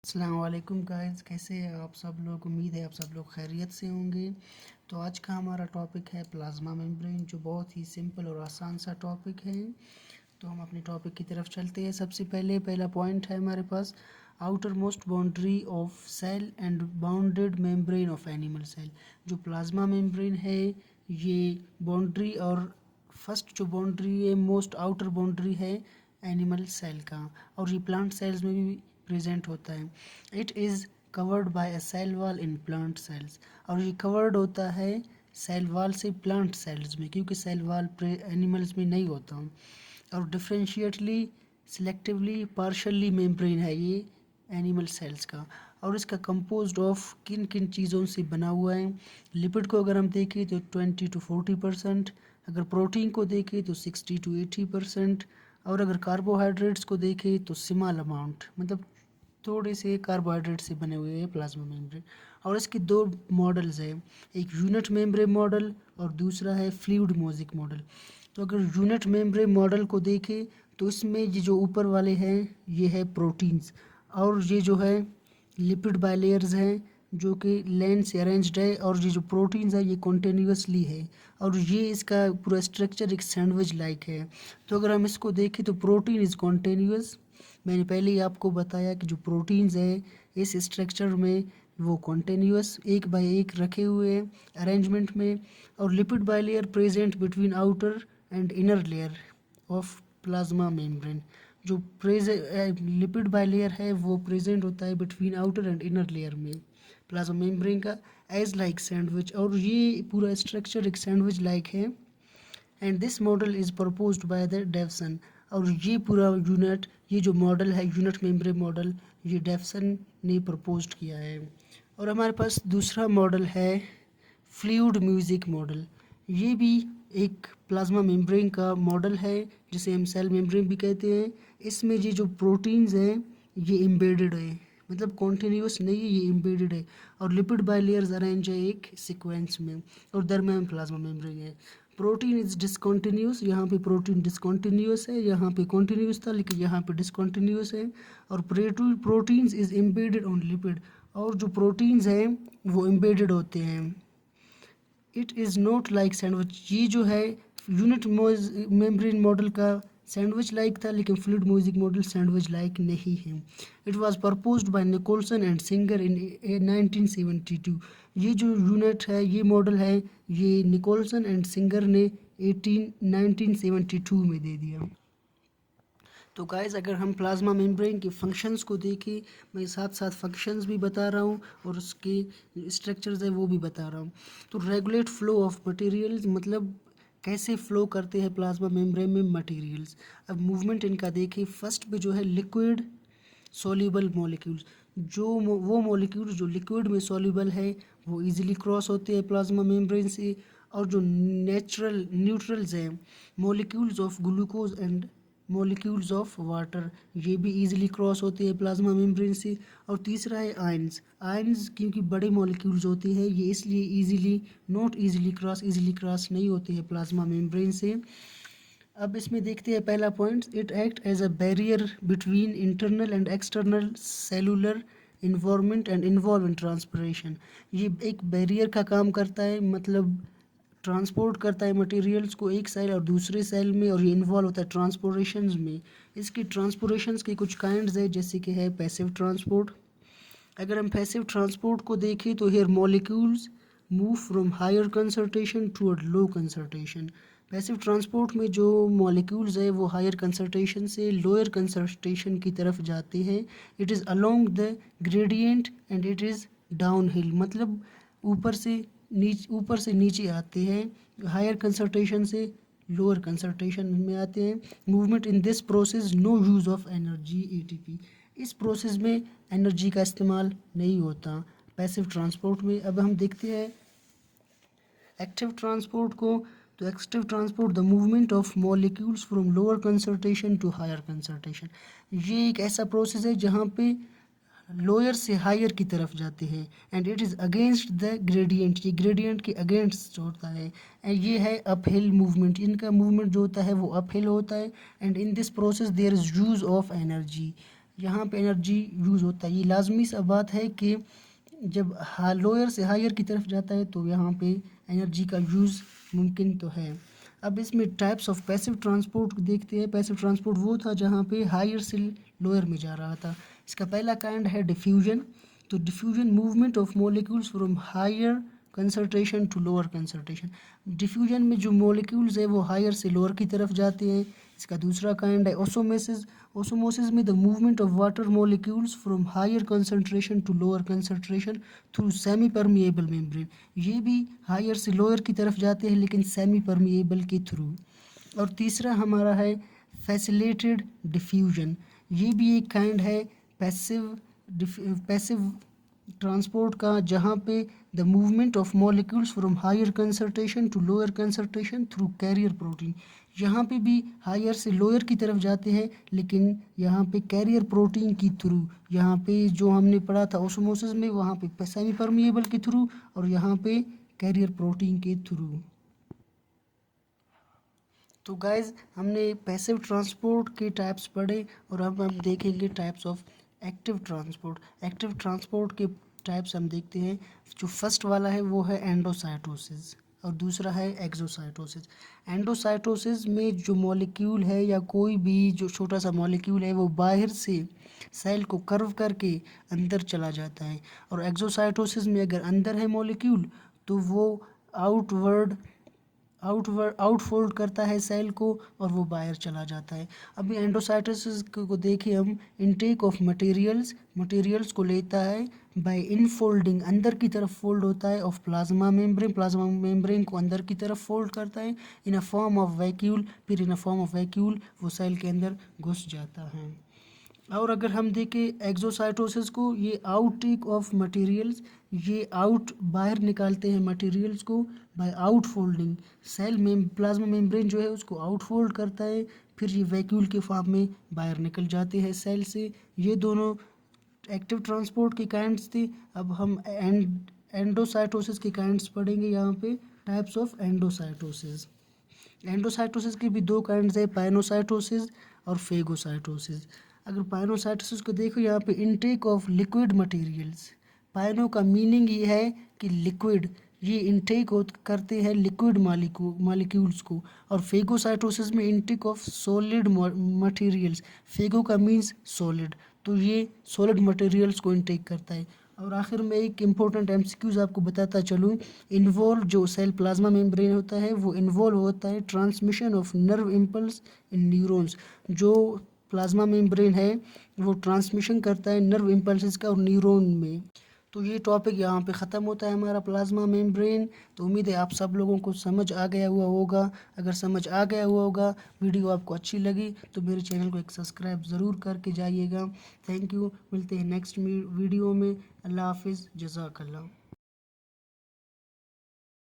अस्सलाम वालेकुम गाइस, कैसे हैं आप सब लोग। उम्मीद है आप सब लोग खैरियत से होंगे। तो आज का हमारा टॉपिक है प्लाज्मा मेम्ब्रेन, जो बहुत ही सिंपल और आसान सा टॉपिक है। तो हम अपने टॉपिक की तरफ चलते हैं। सबसे पहला पॉइंट है हमारे पास outermost boundary of cell and bounded membrane of animal cell. जो प्लाज्मा मेम्ब्रेन है ये बाउंड्री और फर्स्ट जो बाउंड्री है मोस्ट आउटर बाउंड्री है एनिमल सेल का, और ये प्लांट सेल्स में भी प्रेजेंट होता है। It is covered by a cell wall in plant cells, और ये कवर्ड होता है सेल वॉल से प्लांट सेल्स में, क्योंकि सेल वॉल एनिमल्स में नहीं होता। और डिफरेंशिएटली सिलेक्टिवली पार्शली मेम्ब्रेन है ये एनिमल सेल्स का। और इसका कंपोज्ड ऑफ किन किन चीज़ों से बना हुआ है। लिपिड को अगर हम देखें तो 20 to 40%, अगर प्रोटीन को देखें तो 60 to 80%, और अगर कार्बोहाइड्रेट्स को देखें तो स्मॉल अमाउंट, मतलब थोड़े से कार्बोहाइड्रेट से बने हुए हैं प्लाज्मा मेम्ब्रेन। और इसके दो मॉडल्स हैं, एक यूनिट मेम्ब्रेन मॉडल और दूसरा है फ्लूइड मोज़ेक मॉडल। तो अगर यूनिट मेम्ब्रेन मॉडल को देखें तो इसमें ये जो ऊपर वाले हैं ये है प्रोटीन्स, और ये जो है लिपिड बाइलेयर्स हैं जो कि लाइन से अरेंज्ड है, और ये जो प्रोटीन्स है ये कॉन्टिन्यूसली है, और ये इसका पूरा स्ट्रक्चर एक सैंडविच लाइक है। तो अगर हम इसको देखें तो प्रोटीन इज़ कॉन्टिन्यूस। मैंने पहले ही आपको बताया कि जो प्रोटीन्स है इस स्ट्रक्चर में वो कॉन्टिन्यूस एक बाय एक रखे हुए हैं अरेंजमेंट में। और lipid bilayer present between outer and inner layer of plasma membrane. जो लिपिड बाइलेयर है वो प्रेजेंट होता है between outer and inner layer में प्लाज्मा मेम्ब्रेन का, एज लाइक सैंडविच। और ये पूरा स्ट्रक्चर एक सैंडविच लाइक है। And this model is proposed by the Dawson. और ये पूरा यूनिट, ये जो मॉडल है यूनिट मेम्ब्रेन मॉडल, ये डेवसन ने प्रपोज्ड किया है। और हमारे पास दूसरा मॉडल है फ्लूइड म्यूजिक मॉडल। ये भी एक प्लाज्मा मेम्ब्रेन का मॉडल है जिसे हम सेल मेम्ब्रेन भी कहते हैं। इसमें ये जो प्रोटीन्स हैं ये एम्बेडेड है, मतलब कॉन्टिन्यूस नहीं है, ये एम्बेडेड है। और लिपिड बाइलेयर्स अरेंज है एक सीक्वेंस में, और दरम्यान प्लाज्मा मेम्ब्रेन है। प्रोटीन इज डिसकॉन्टिन्यूस, यहाँ पे प्रोटीन डिसकॉन्टिन्यूस है, यहाँ पे कॉन्टिन्यूस था लेकिन यहाँ पे डिसकॉन्टिन्यूस है। और proteins is embedded on lipid, और जो प्रोटीन्स हैं वो एम्बेडेड होते हैं। It is not like sandwich. ये जो है यूनिट मेम्ब्रेन मॉडल का सैंडविच लाइक था, लेकिन fluid mosaic model sandwich like नहीं है। It was proposed by Nicolson and Singer in 1972। ये जो यूनिट है, ये मॉडल है, ये निकोलसन एंड सिंगर ने 1972 में दे दिया। तो गाइस अगर हम प्लाज्मा मेम्ब्रेन के फंक्शंस को देखें, मैं साथ साथ फंक्शंस भी बता रहा हूँ और उसके स्ट्रक्चर्स है वो भी बता रहा हूँ। तो रेगुलेट फ्लो ऑफ मटेरियल्स, मतलब कैसे फ्लो करते हैं प्लाज्मा मेम्ब्रेन में मटेरियल्स। अब मूवमेंट इनका देखें, फर्स्ट पे जो है लिक्विड सॉल्युबल मॉलिक्यूल्स। वो मॉलिक्यूल्स जो लिक्विड में सॉल्युबल है वो इजीली क्रॉस होते हैं प्लाज्मा मेम्ब्रेन से। और जो नेचुरल न्यूट्रल्स हैं, molecules of glucose and molecules of water, ये भी इजीली क्रॉस होते हैं प्लाज्मा मेम्ब्रेन से। और तीसरा है आयंस। आयंस क्योंकि बड़े मॉलिक्यूल्स होते हैं ये इसलिए इजीली क्रॉस नहीं होते हैं प्लाज्मा मेम्ब्रेन से। अब इसमें देखते हैं पहला point, it act as a barrier between internal and external cellular environment and involve in transpiration. ये एक बैरियर का काम करता है, मतलब ट्रांसपोर्ट करता है मटेरियल्स को एक सेल और दूसरे सेल में, और ये इन्वॉल्व होता है ट्रांसपोर्टेशंस में। इसकी ट्रांसपोर्टेशंस के कुछ काइंड्स है, जैसे कि है पैसिव ट्रांसपोर्ट। अगर हम पैसिव ट्रांसपोर्ट को देखें तो here molecules move from higher concentration toward low concentration. Passive transport में जो मॉलिक्यूल्स है वो हायर कंसंट्रेशन से लोअर कंसंट्रेशन की तरफ जाते हैं। It is along the gradient and it is downhill, मतलब ऊपर से नीचे आते हैं, हायर कंसंट्रेशन से लोअर कंसंट्रेशन में आते हैं। Movement in this process no use of energy ATP. इस प्रोसेस में एनर्जी का इस्तेमाल नहीं होता पैसिव ट्रांसपोर्ट में। अब हम देखते हैं एक्टिव ट्रांसपोर्ट को। तो active transport the movement of molecules from lower concentration to higher concentration. ये एक ऐसा प्रोसेस है जहाँ पे लोअर से हायर की तरफ जाते हैं। And it is against the gradient, ये ग्रेडियंट के अगेंस्ट होता है। एंड ये है अपहिल मूवमेंट, इनका मूवमेंट जो होता है वो अपहिल होता है। And in this process there is use of energy. यहाँ पे एनर्जी यूज़ होता है। ये लाजमी सा बात है कि जब लोअर से हायर की तरफ जाता है तो यहाँ पे एनर्जी का यूज़ मुमकिन तो है। अब इसमें टाइप्स ऑफ पैसिव ट्रांसपोर्ट देखते हैं। पैसिव ट्रांसपोर्ट वो था जहाँ पे हायर से लोअर में जा रहा था। इसका पहला काइंड है डिफ्यूजन। तो diffusion movement of molecules from higher concentration to lower concentration. Diffusion में जो मॉलिक्यूल्स है वो हायर से लोअर की तरफ जाते हैं। इसका दूसरा काइंड है ओसोमोसिस। ओसोमोसिस में the movement of water molecules from higher concentration to lower concentration through semipermeable membrane. ये भी हायर से लोअर की तरफ जाते हैं लेकिन सेमी परमिएबल के थ्रू। और तीसरा हमारा है फैसिलिटेटेड डिफ्यूजन। ये भी एक काइंड है पैसिव ट्रांसपोर्ट का, जहाँ पे the movement of molecules from higher concentration to lower concentration through carrier protein. यहाँ पे भी हायर से लोअर की तरफ जाते हैं लेकिन यहाँ पे कैरियर प्रोटीन की थ्रू। यहाँ पे जो हमने पढ़ा था ओस्मोसिस में, वहाँ पे सेमी परमिएबल के थ्रू और यहाँ पे कैरियर प्रोटीन के थ्रू। तो गाइज हमने पैसिव ट्रांसपोर्ट के टाइप्स पढ़े और अब हम देखेंगे types of active transport. Active transport के टाइप्स हम देखते हैं। जो फर्स्ट वाला है वो है एंडोसाइटोसिस और दूसरा है एक्सोसाइटोसिस। एंडोसाइटोसिस में जो मॉलिक्यूल है या कोई भी जो छोटा सा मॉलिक्यूल है वो बाहर से सेल को कर्व करके अंदर चला जाता है। और एक्सोसाइटोसिस में अगर अंदर है मॉलिक्यूल तो वो आउटफोल्ड करता है सेल को और वो बाहर चला जाता है। अभी एंडोसाइटोसिस को देखिए हम। इनटेक ऑफ मटेरियल्स को लेता है बाय इनफोल्डिंग, अंदर की तरफ फोल्ड होता है, ऑफ प्लाज्मा मेम्ब्रेन को अंदर की तरफ फोल्ड करता है इन अ फॉर्म ऑफ वैक्यूल। फिर इन अ फॉर्म ऑफ वैक्यूल वो सेल के अंदर घुस जाता है। और अगर हम देखें एक्सोसाइटोसिस को, ये आउटटेक ऑफ मटेरियल्स, ये बाहर निकालते हैं मटेरियल्स को बाय आउट फोल्डिंग। सेल में प्लाज्मा मेम्ब्रेन जो है उसको आउट फोल्ड करता है, फिर ये वैक्यूल के फॉर्म में बाहर निकल जाते हैं सेल से। ये दोनों एक्टिव ट्रांसपोर्ट के काइंड्स थे। अब हम एंडोसाइटोसिस के काइंड्स पढ़ेंगे यहाँ पे। Types of endocytosis. एंडोसाइटोसिस के भी दो काइंड्स है, पाइनोसाइटोसिस और फेगोसाइटोसिस। अगर पाइनोसाइटोसिस को देखो यहाँ पे इनटेक ऑफ लिक्विड मटेरियल्स। पाइनो का मीनिंग ये है कि लिक्विड, ये इनटेक करते हैं लिक्विड मॉलिक्यूल्स को। और फेगोसाइटोसिस में intake of solid materials. Phago का मीन्स सॉलिड, तो ये सॉलिड मटेरियल्स को इनटेक करता है। और आखिर में एक इम्पोर्टेंट एमसीक्यूज आपको बताता चलूँ। इन्वॉल्व जो सेल प्लाज्मा मेम्ब्रेन होता है वो इन्वॉल्व होता है transmission of nerve impulse in neurons. जो प्लाज्मा मेम्ब्रेन है वो ट्रांसमिशन करता है नर्व इम्पल्सेस का और न्यूरॉन में। तो ये टॉपिक यहाँ पे ख़त्म होता है हमारा प्लाज्मा मेम्ब्रेन। तो उम्मीद है आप सब लोगों को समझ आ गया हुआ होगा। अगर समझ आ गया हुआ होगा, वीडियो आपको अच्छी लगी तो मेरे चैनल को एक सब्सक्राइब ज़रूर करके जाइएगा। Thank you. मिलते हैं नेक्स्ट वीडियो में। अल्लाह हाफिज़। जज़ाकल्लाह।